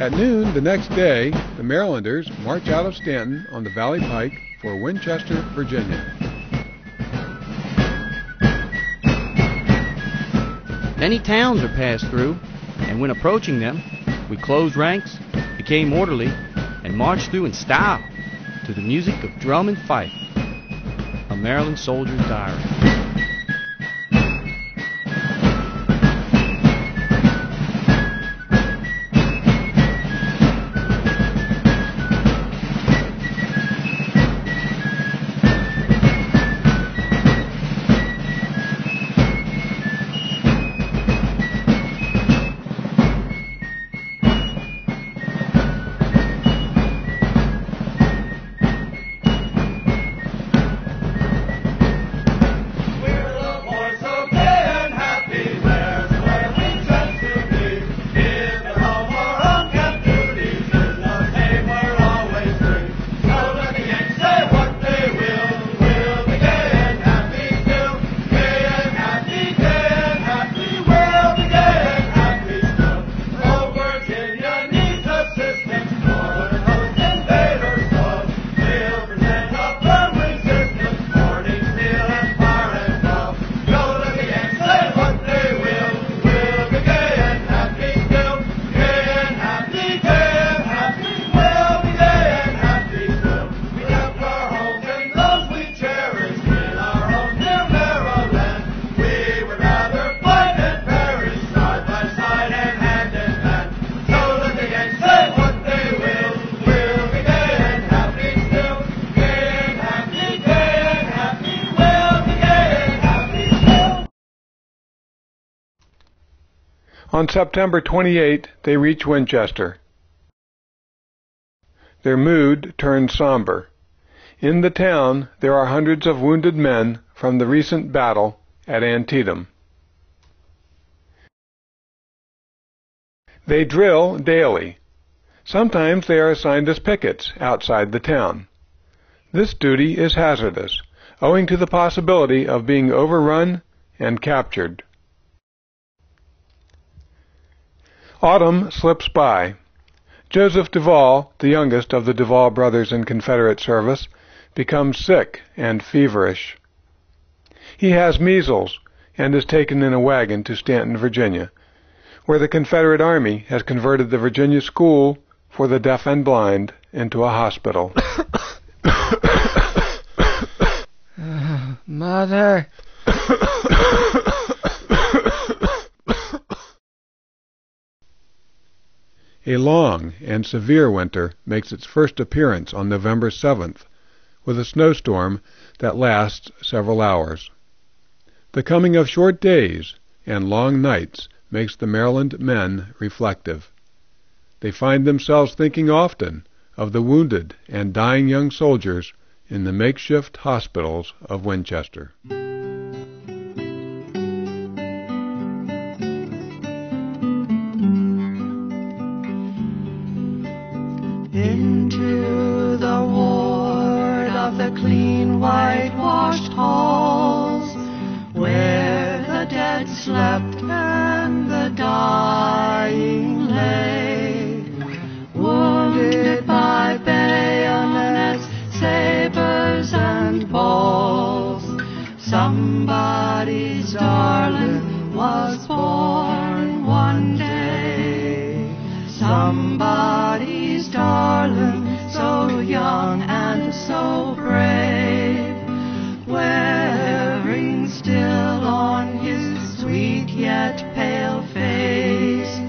At noon the next day, the Marylanders march out of Stanton on the Valley Pike for Winchester, Virginia. Many towns are passed through, and when approaching them, we closed ranks, became orderly, and marched through in style to the music of drum and fife. A Maryland Soldier's Diary. On September 28, they reach Winchester. Their mood turns somber. In the town, there are hundreds of wounded men from the recent battle at Antietam. They drill daily. Sometimes they are assigned as pickets outside the town. This duty is hazardous, owing to the possibility of being overrun and captured. Autumn slips by. Joseph Duvall, the youngest of the Duvall brothers in Confederate service, becomes sick and feverish. He has measles and is taken in a wagon to Stanton, Virginia, where the Confederate Army has converted the Virginia School for the Deaf and Blind into a hospital. Mother! A long and severe winter makes its first appearance on November 7th, with a snowstorm that lasts several hours. The coming of short days and long nights makes the Maryland men reflective. They find themselves thinking often of the wounded and dying young soldiers in the makeshift hospitals of Winchester. Into the ward of the clean whitewashed halls, where the dead slept and the dying lay, wounded by bayonets, sabers, and balls. Somebody's darling was born one day. Somebody's darling, so young and so brave, wearing still on his sweet yet pale face,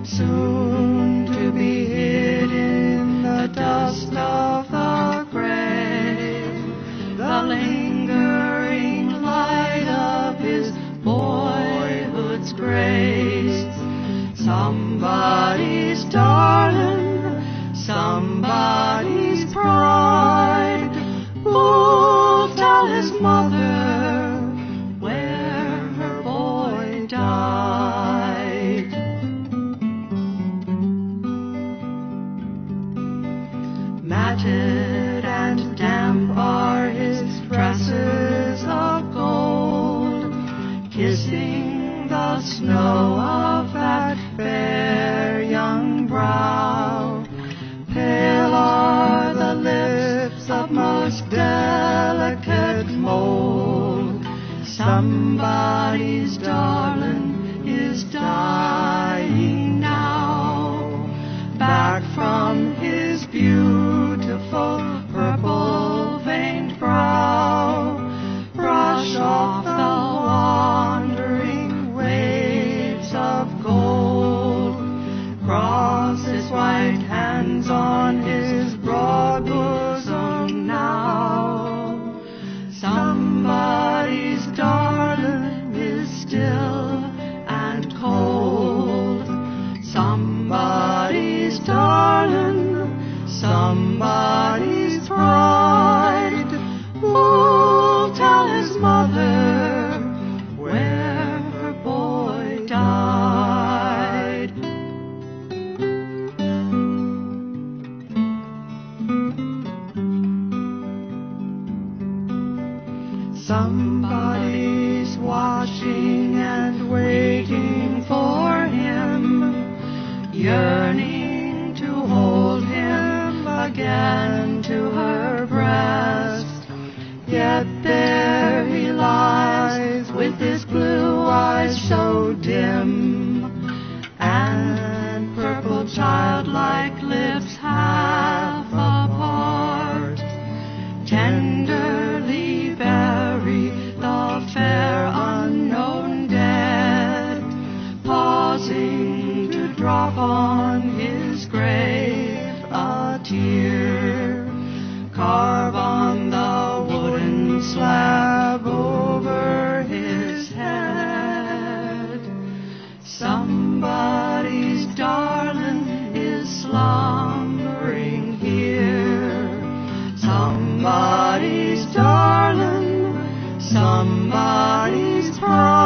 soon to be hid in the dust of the grave, the lingering light of his boyhood's grace. Somebody's darling, somebody's pride, who'll tell his mother where her boy died. Matted and damp are his tresses of gold, kissing the snow of that fair young brow. mold. Somebody's darling is dying now. Back from his beautiful purple-veined brow, brush off the wandering waves of gold. Cross his white hands on his broad bosom now. Somebody's darling is still and cold. Somebody's darling, somebody's pride. Who'll tell his mother where her boy died? Somebody's watching and waiting for him, yearning to hold him again to her breast. Yet there he lies with his blue eyes so dim, and purple childlike lips half apart. Tenderly bury the fair unknown dead, pausing to drop on his grave a tear. Carve on the wooden slab over his head. Somebody's darling is slumbering here. Somebody's darling, somebody's pride.